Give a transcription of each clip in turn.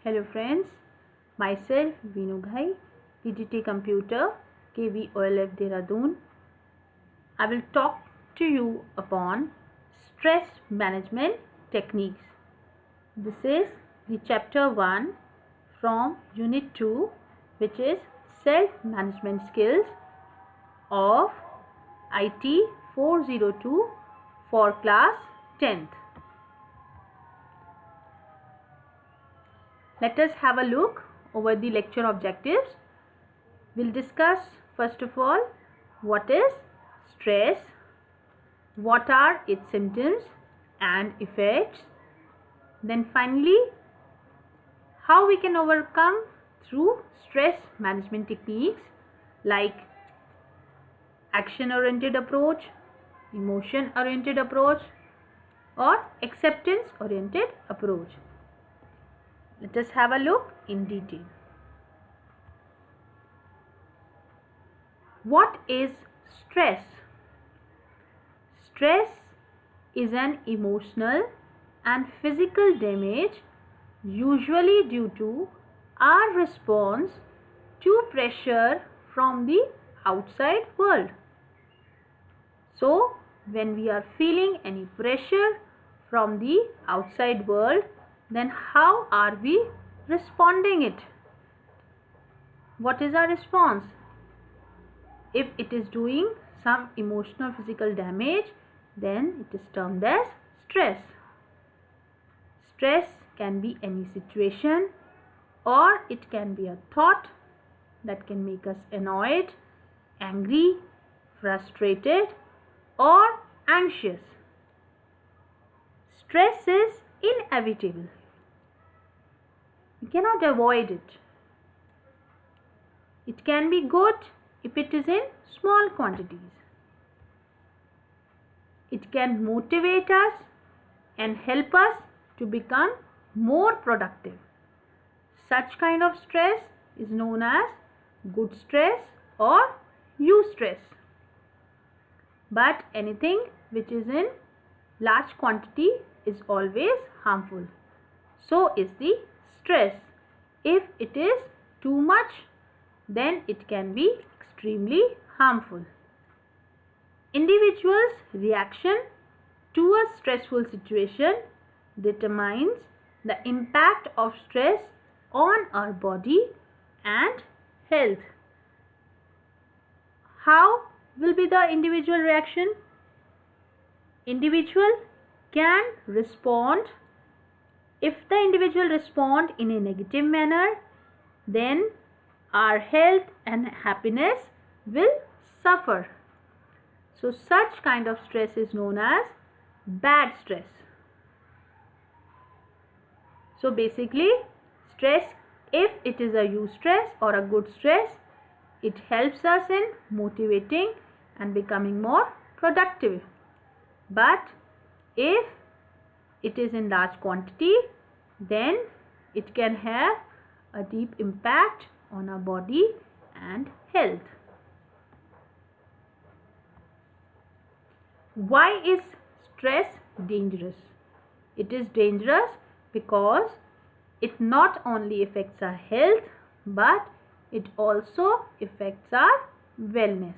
Hello friends, myself Veenu Ghai, PGT Computer, KVOLF Dehradun. I will talk to you upon stress management techniques. This is the chapter 1 from unit 2, which is self-management skills of IT 402 for class 10th. Let us have a look over the lecture objectives. We'll discuss first of all what is stress, what are its symptoms and effects, then finally how we can overcome through stress management techniques like action oriented approach, emotion oriented approach or acceptance oriented approach. Let us have a look in detail. What is stress? Stress is an emotional and physical damage usually due to our response to pressure from the outside world. So, when we are feeling any pressure from the outside world, then how are we responding it? What is our response? If it is doing some emotional physical damage, then it is termed as stress. Stress can be any situation or it can be a thought that can make us annoyed, angry, frustrated or anxious. Stress is inevitable. We cannot avoid it. It can be good if it is in small quantities. It can motivate us and help us to become more productive. Such kind of stress is known as good stress or eustress. But anything which is in large quantity is always harmful. So is the stress. If it is too much, then it can be extremely harmful. Individual's reaction to a stressful situation determines the impact of stress on our body and health. How will be the individual reaction? Individual can respond. If the individual respond in a negative manner, then our health and happiness will suffer. So such kind of stress is known as bad stress. So basically, stress, if it is a eustress or a good stress, it helps us in motivating and becoming more productive. But if it is in large quantity, then it can have a deep impact on our body and health. Why is stress dangerous? It is dangerous because it not only affects our health but it also affects our wellness.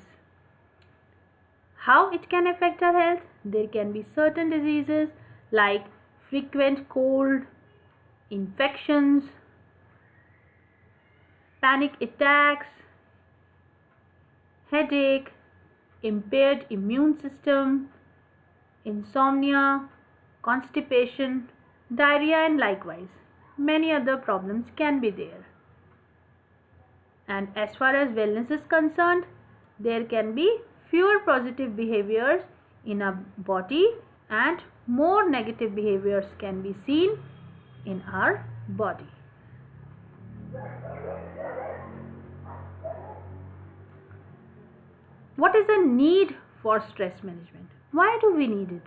How it can affect our health? There can be certain diseases like frequent cold, infections, panic attacks, headache, impaired immune system, insomnia, constipation, diarrhea and likewise many other problems can be there. And as far as wellness is concerned, there can be fewer positive behaviors in our body and more negative behaviors can be seen in our body. What is the need for stress management? Why do we need it?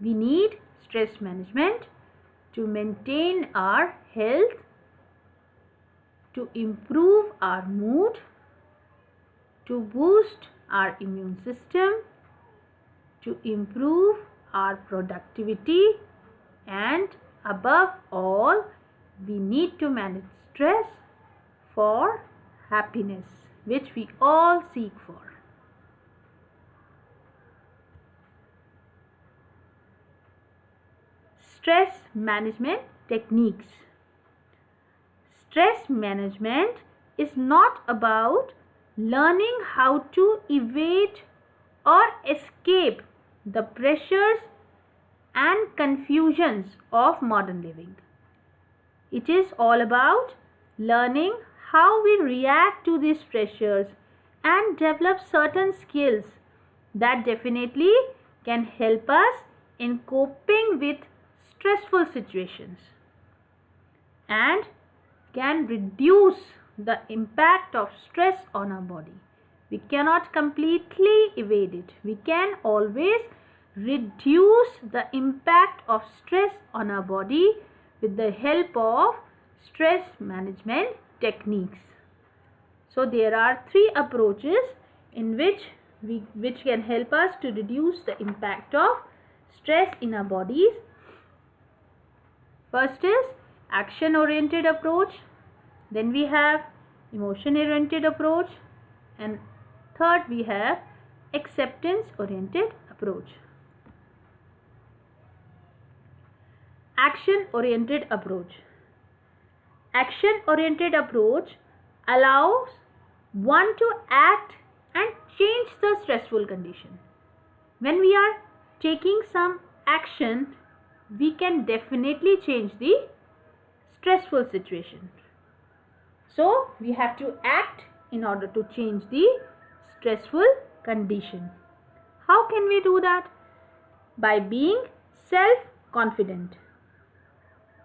We need stress management to maintain our health, to improve our mood, to boost our immune system, to improve our productivity and above all we need to manage stress for happiness, which we all seek for. Stress management techniques. Stress management is not about learning how to evade or escape the pressures and confusions of modern living. It is all about learning how we react to these pressures and develop certain skills that definitely can help us in coping with stressful situations and can reduce the impact of stress on our body. We cannot completely evade it. We can always reduce the impact of stress on our body with the help of stress management techniques. So there are three approaches in which can help us to reduce the impact of stress in our bodies. First is action oriented approach, then we have emotion oriented approach, and third we have acceptance oriented approach. Action oriented approach. Action oriented approach allows one to act and change the stressful condition. When we are taking some action, we can definitely change the stressful situation. So we have to act in order to change the stressful condition. How can we do that? By being self-confident.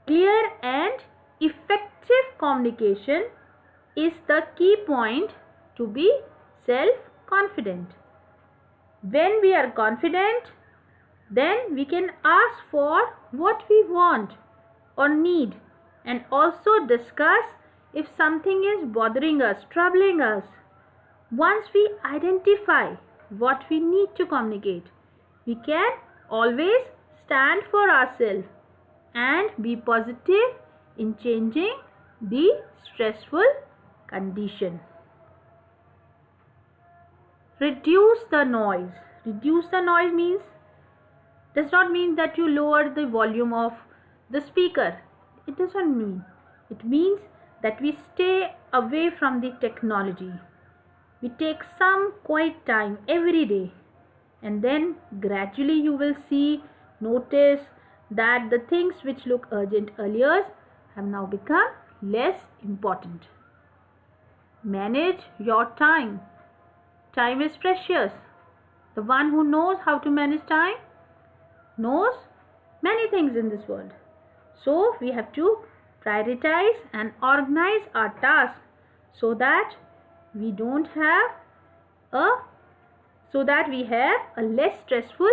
Clear and effective communication is the key point to be self-confident. When we are confident, then we can ask for what we want or need and also discuss if something is bothering us, troubling us. Once we identify what we need to communicate, we can always stand for ourselves and be positive in changing the stressful condition. Reduce the noise. Reduce the noise does not mean that you lower the volume of the speaker. It does not mean. It means that we stay away from the technology. We take some quiet time every day, and then gradually you will notice that the things which look urgent earlier have now become less important. Manage your time. Time is precious. The one who knows how to manage time knows many things in this world. So we have to prioritize and organize our tasks so that we have a less stressful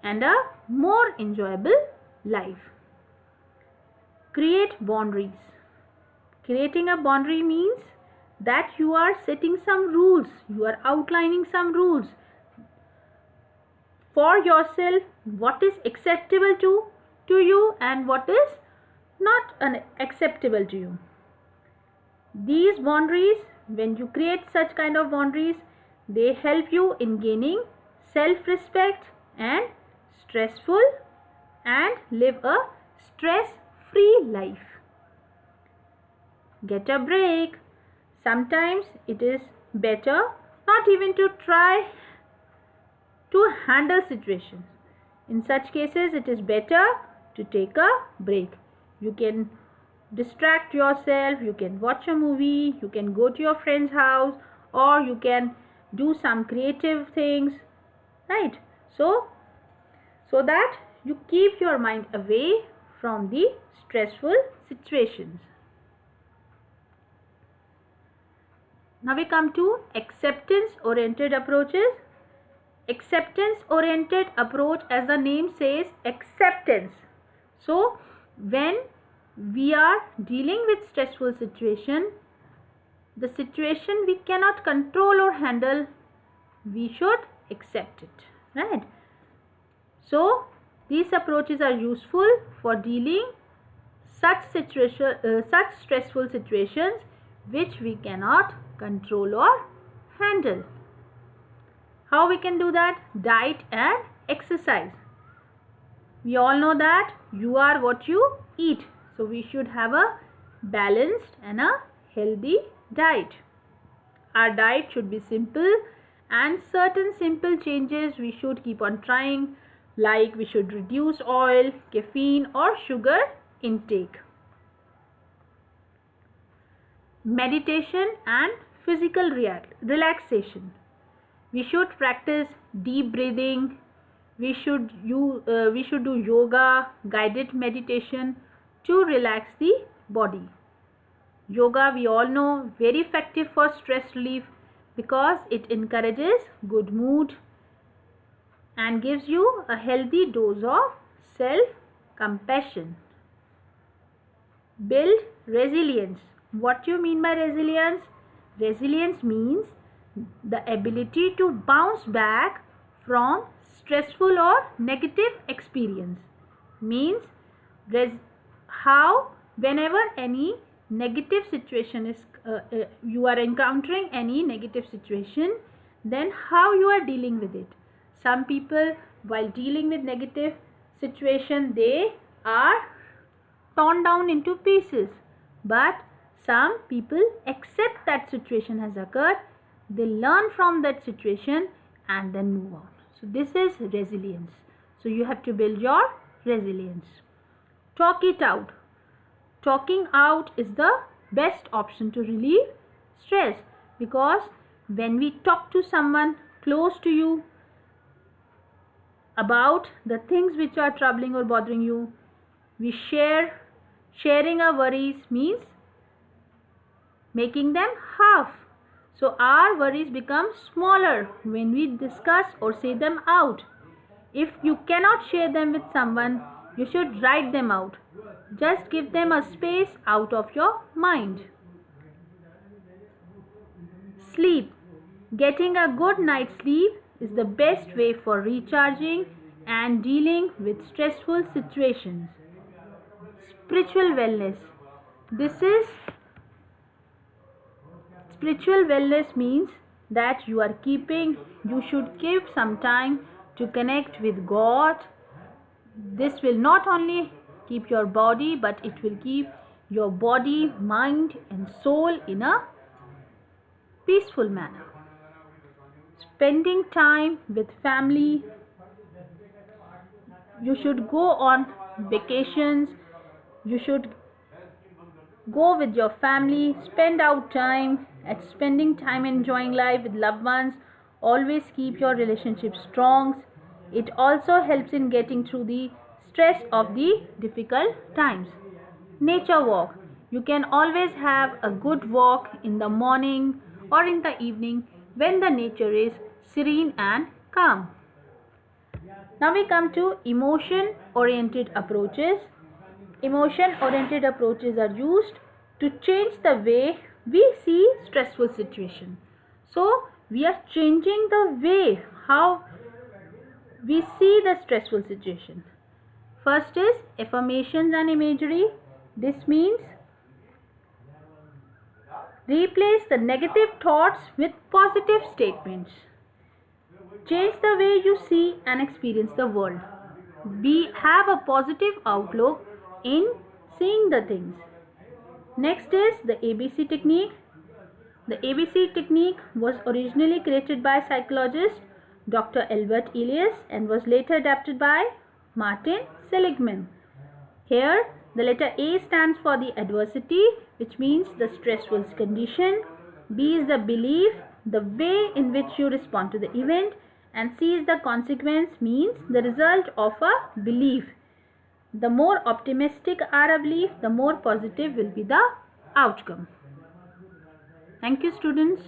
and a more enjoyable life. Create boundaries. Creating a boundary means that you are setting some rules, you are outlining some rules for yourself, what is acceptable to you and what is not acceptable to you. These boundaries, when you create such kind of boundaries, they help you in gaining self-respect and live a stress-free life. Get a break. Sometimes it is better not even to try to handle situations. In such cases, it is better to take a break. You can distract yourself, you can watch a movie, you can go to your friend's house, or you can do some creative things, right? So that you keep your mind away from the stressful situations. Now we come to acceptance oriented approaches. Acceptance oriented approach, as the name says, acceptance. So when we are dealing with stressful situation, the situation we cannot control or handle, we should accept it, right? So these approaches are useful for dealing such stressful situations which we cannot control or handle. How we can do that? Diet and exercise. We all know that you are what you eat. So we should have a balanced and a healthy diet. Our diet should be simple, and certain simple changes we should keep on trying, like we should reduce oil, caffeine or sugar intake. Meditation and physical relaxation. We should practice deep breathing. We should do yoga, guided meditation to relax the body. Yoga, we all know, very effective for stress relief because it encourages good mood and gives you a healthy dose of self-compassion. Build resilience. What do you mean by resilience? Resilience means the ability to bounce back from stressful or negative experience. Means how whenever any negative situation is you are encountering any negative situation, then how you are dealing with it. Some people, while dealing with negative situation, they are torn down into pieces, but some people accept that situation has occurred, they learn from that situation and then move on. So this is resilience. So you have to build your resilience. Talk it out. Talking out is the best option to relieve stress, because when we talk to someone close to you about the things which are troubling or bothering you, we sharing our worries means making them half. So our worries become smaller when we discuss or say them out. If you cannot share them with someone, you should write them out. Just give them a space out of your mind. Sleep. Getting a good night's sleep is the best way for recharging and dealing with stressful situations. Spiritual wellness. Spiritual wellness means that you should keep some time to connect with God. This will not only keep your body, but it will keep your body, mind and soul in a peaceful manner. Spending time with family. You should go on vacations. You should go with your family, spend out time. At spending time enjoying life with loved ones, always keep your relationship strong. It also helps in getting through the stress of the difficult times. Nature walk. You can always have a good walk in the morning or in the evening when the nature is serene and calm. Now we come to emotion-oriented approaches. Emotion-oriented approaches are used to change the way we see stressful situation. So we are changing the way how we see the stressful situation. First is affirmations and imagery. This means replace the negative thoughts with positive statements. Change the way you see and experience the world. Have a positive outlook in seeing the things. Next is the ABC technique. The ABC technique was originally created by psychologist Dr. Albert Ellis and was later adapted by Martin Seligman. Here, the letter A stands for the adversity, which means the stressful condition. B is the belief, the way in which you respond to the event. And C is the consequence, means the result of a belief. The more optimistic our belief, the more positive will be the outcome. Thank you, students.